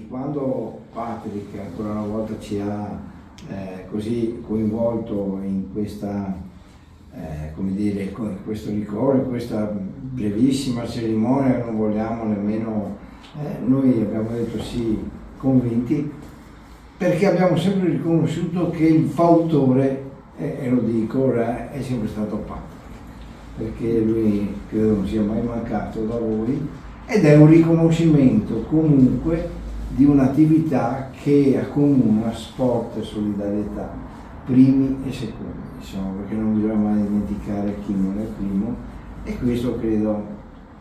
Senti, quando Patrick ancora una volta ci ha così coinvolto in questa, come dire, in questo ricordo, in questa brevissima cerimonia, non vogliamo nemmeno, noi abbiamo detto sì, convinti, perché abbiamo sempre riconosciuto che il fautore, e lo dico ora, è sempre stato Patrick, perché lui credo non sia mai mancato da voi, ed è un riconoscimento comunque di un'attività che accomuna sport e solidarietà, primi e secondi, insomma, perché non bisogna mai dimenticare chi non è primo, e questo credo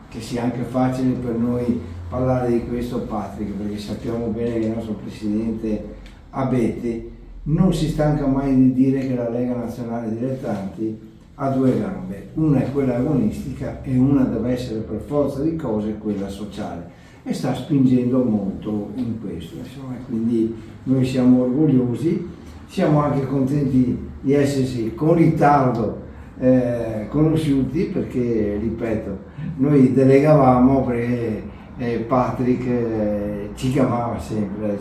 che sia anche facile per noi parlare di questo, Patrick, perché sappiamo bene che il nostro presidente Abete non si stanca mai di dire che la Lega Nazionale Dilettanti ha due gambe, una è quella agonistica e una deve essere per forza di cose quella sociale, e sta spingendo molto in questo, insomma, quindi noi siamo orgogliosi, siamo anche contenti di essersi con ritardo conosciuti, perché ripeto, noi delegavamo perché Patrick ci chiamava sempre,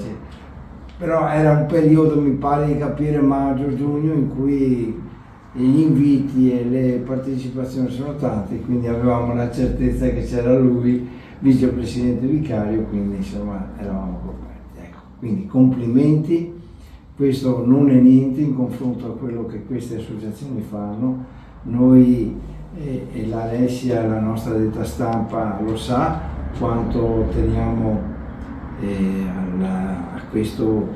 però era un periodo, mi pare di capire, maggio-giugno, in cui gli inviti e le partecipazioni sono tante, quindi avevamo la certezza che c'era lui, vicepresidente vicario, quindi insomma eravamo coperti. Ecco, quindi complimenti, questo non è niente in confronto a quello che queste associazioni fanno. Noi e l'Alessia, la nostra detta stampa, lo sa quanto teniamo a questo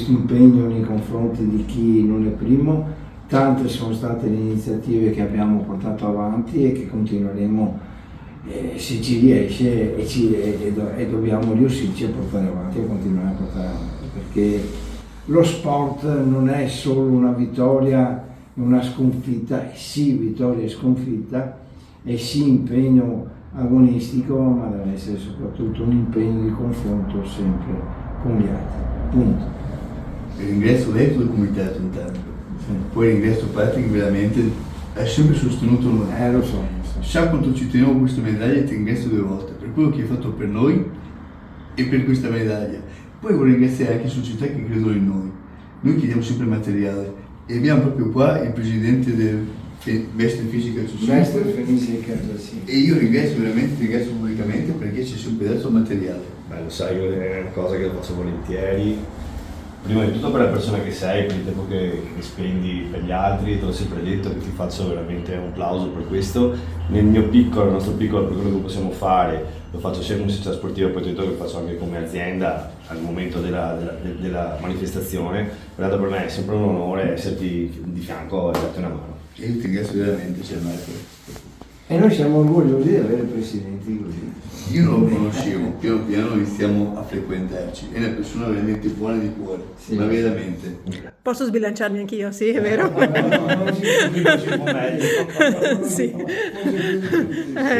impegno nei confronti di chi non è primo. Tante sono state le iniziative che abbiamo portato avanti e che continueremo, se ci riesce, e dobbiamo riuscirci a portare avanti e continuare a portare avanti, perché lo sport non è solo una vittoria e una sconfitta, sì vittoria e sconfitta, e sì impegno agonistico, ma deve essere soprattutto un impegno di confronto sempre con gli altri. Punto. Ringrazio lei e tutto il comitato intanto. Poi ringrazio Patrick, veramente ha sempre sostenuto noi. Lo so. Sa quanto ci tenevo a questa medaglia, e ti ringrazio 2 volte per quello che hai fatto per noi e per questa medaglia. Poi vorrei ringraziare anche società che credono in noi. Noi chiediamo sempre materiale e abbiamo proprio qua il presidente del Mestre Fisica sì. E io ringrazio pubblicamente perché ci ha sempre dato materiale. Beh, lo sai, è una cosa che faccio volentieri. Prima di tutto per la persona che sei, per il tempo che spendi per gli altri, te l'ho sempre detto che ti faccio veramente un plauso per questo. Nel mio piccolo, per quello che possiamo fare, lo faccio sia come società sportiva, poi ti ho detto che lo faccio anche come azienda al momento della manifestazione. Pertanto per me è sempre un onore esserti di fianco e darti una mano. E io ti ringrazio veramente, Marco. E noi siamo orgogliosi di avere presidenti così. Io non lo conoscevo, piano piano iniziamo a frequentarci, è una persona veramente buona di cuore, sì, ma veramente. Posso sbilanciarmi anch'io, sì, è vero? Sì.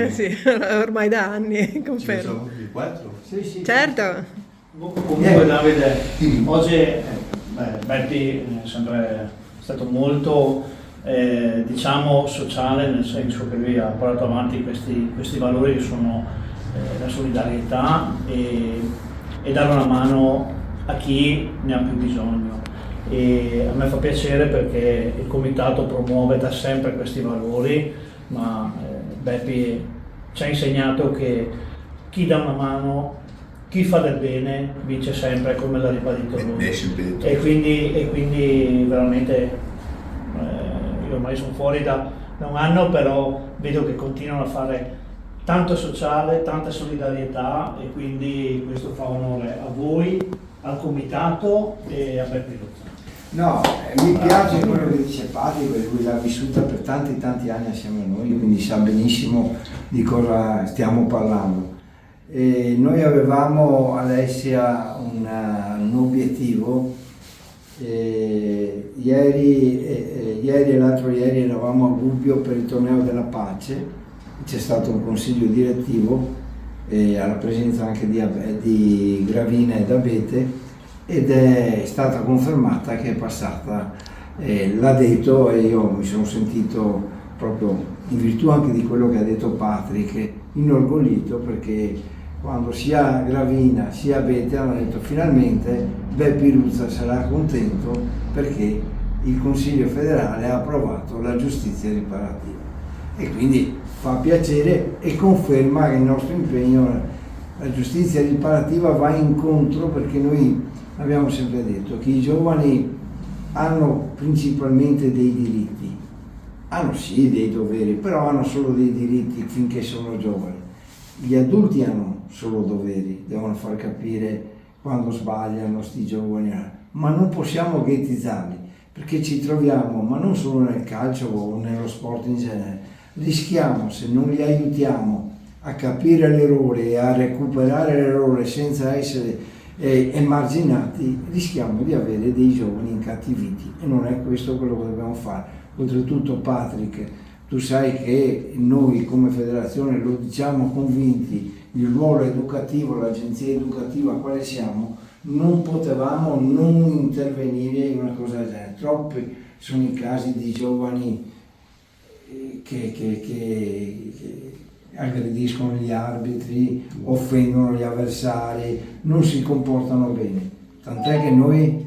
Sì, ormai da anni, confermo. Ci siamo tutti 4? Sì. Certo. Comunque Davide, oggi Beppe è sempre stato molto diciamo sociale, nel senso che lui ha portato avanti questi valori che sono la solidarietà e dare una mano a chi ne ha più bisogno. E a me fa piacere perché il comitato promuove da sempre questi valori, ma Beppe ci ha insegnato che chi dà una mano, chi fa del bene vince sempre, come l'ha ribadito lui. E quindi veramente io ormai sono fuori da un anno, però vedo che continuano a fare tanto sociale, tanta solidarietà, e quindi questo fa onore a voi, al comitato e a Beppe Luzza. No, mi piace quello che dice Patrick, perché lui l'ha vissuta per tanti anni assieme a noi, quindi sa benissimo di cosa stiamo parlando. E noi avevamo, Alessia, un obiettivo. Ieri e l'altro ieri eravamo a Gubbio per il torneo della pace, c'è stato un consiglio direttivo alla presenza anche di Gravina ed Abete, ed è stata confermata che è passata, l'ha detto, e io mi sono sentito proprio in virtù anche di quello che ha detto Patrick inorgoglito, perché quando sia Gravina sia Abete hanno detto finalmente Beppe Ruzza sarà contento perché il Consiglio federale ha approvato la giustizia riparativa e quindi fa piacere e conferma che il nostro impegno, la giustizia riparativa va incontro, perché noi abbiamo sempre detto che i giovani hanno principalmente dei diritti, hanno sì dei doveri, però hanno solo dei diritti finché sono giovani. Gli adulti hanno solo doveri, devono far capire quando sbagliano sti giovani, ma non possiamo ghettizzarli, perché ci troviamo, ma non solo nel calcio o nello sport in genere, rischiamo, se non li aiutiamo a capire l'errore e a recuperare l'errore senza essere emarginati, rischiamo di avere dei giovani incattiviti e non è questo quello che dobbiamo fare. Oltretutto, Patrick, tu sai che noi come federazione lo diciamo convinti, il ruolo educativo, l'agenzia educativa quale siamo, non potevamo non intervenire in una cosa del genere. Troppi sono i casi di giovani che aggrediscono gli arbitri, offendono gli avversari, non si comportano bene. Tant'è che noi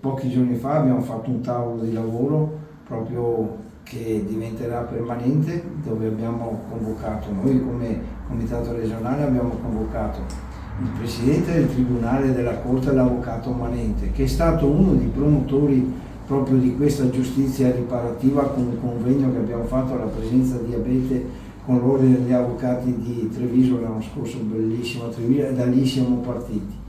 pochi giorni fa abbiamo fatto un tavolo di lavoro proprio che diventerà permanente, dove abbiamo convocato, noi come comitato regionale abbiamo convocato il presidente del tribunale della Corte e l'avvocato Manente, che è stato uno dei promotori proprio di questa giustizia riparativa con un convegno che abbiamo fatto alla presenza di Abete con l'ordine degli avvocati di Treviso l'anno scorso, bellissimo Treviso, e da lì siamo partiti.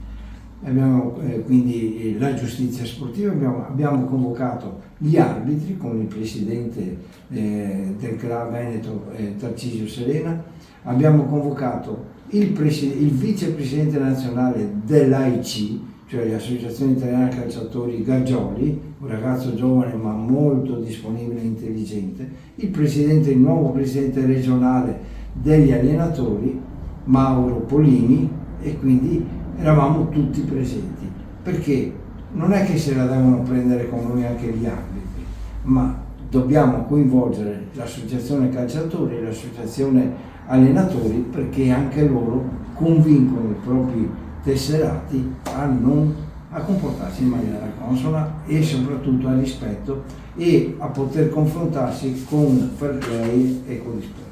Abbiamo quindi la giustizia sportiva, abbiamo convocato gli arbitri con il presidente del CRA Veneto Tarcisio Serena, abbiamo convocato il vicepresidente nazionale dell'AIC, cioè l'Associazione Italiana Calciatori Gargioli, un ragazzo giovane ma molto disponibile e intelligente, il nuovo presidente regionale degli allenatori, Mauro Polini, e quindi eravamo tutti presenti, perché non è che se la devono prendere con noi anche gli arbitri, ma dobbiamo coinvolgere l'associazione calciatori e l'associazione allenatori, perché anche loro convincono i propri tesserati a comportarsi in maniera consona e soprattutto a rispetto e a poter confrontarsi con fair play e con rispetto.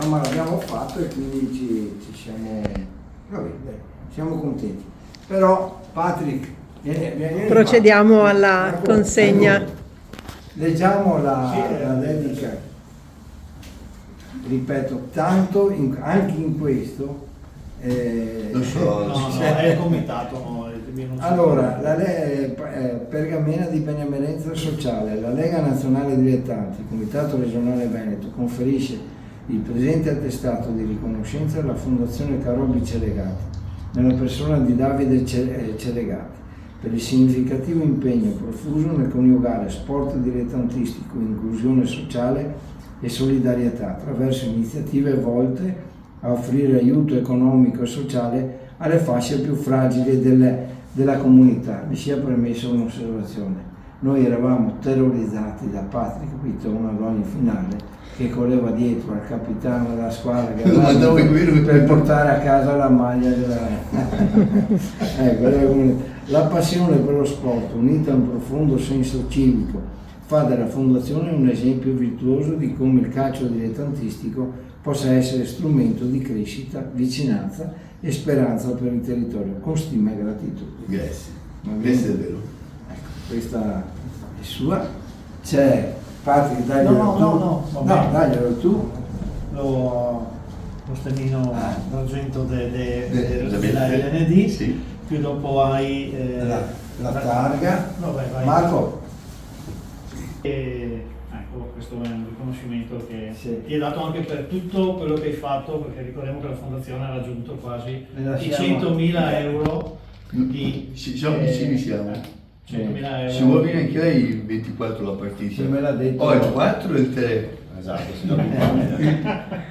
No, ma l'abbiamo fatto e quindi ci siamo, siamo contenti. Però Patrick, procediamo alla consegna. Leggiamo la dedica. Ripeto, tanto anche in questo lo so, è il comitato, no, allora, la pergamena di benemerenza sociale, la Lega Nazionale Dilettanti, il Comitato Regionale Veneto conferisce il presente attestato di riconoscenza alla Fondazione Carobi Ceregati, nella persona di Davide Ceregati, per il significativo impegno profuso nel coniugare sport dilettantistico, inclusione sociale e solidarietà attraverso iniziative volte a offrire aiuto economico e sociale alle fasce più fragili della comunità. Mi sia permesso un'osservazione. Noi eravamo terrorizzati da Patrick Pittone ad ogni finale, che correva dietro al capitano della squadra per portare a casa la maglia della... ecco, la passione per lo sport, unita a un profondo senso civico, fa della fondazione un esempio virtuoso di come il calcio dilettantistico possa essere strumento di crescita, vicinanza e speranza per il territorio, con stima e gratitudine. Grazie, questo è vero. Ecco, questa è sua. C'è Patrick, daglielo tu. No, daglielo tu. Lo stemmino d'argento della LND, LND, sì. Più dopo hai la targa. No, vai. Marco. Ecco, questo è un riconoscimento che Sì. ti è dato anche per tutto quello che hai fatto, perché ricordiamo che la fondazione ha raggiunto quasi i 100.000 euro di... Siamo vicini, siamo. 100.000 euro. Se vuoi viene anche lei il 24 la partita. Se me l'ha detto. Il 4 e il 3. Esatto, signor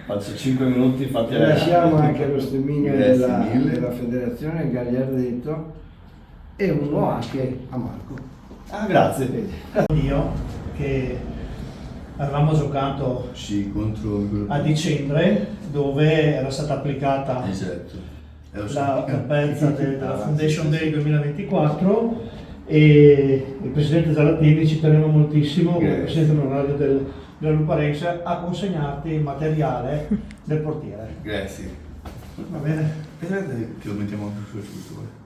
faccio 5 minuti fatti Lasciamo anche lo sterminio Grazie mille. della federazione, Gagliardetto, e uno anche a Marco. Ah, grazie. Io che avevamo giocato Sì, contro... a dicembre, dove era stata applicata Esatto. la campagna della Foundation Day 2024 e il presidente Zalatini ci teneva moltissimo, come Grazie. presidente onorario della Luparense, a consegnarti il materiale del portiere. Grazie. Va bene? Pensate che lo mettiamo anche su tutto.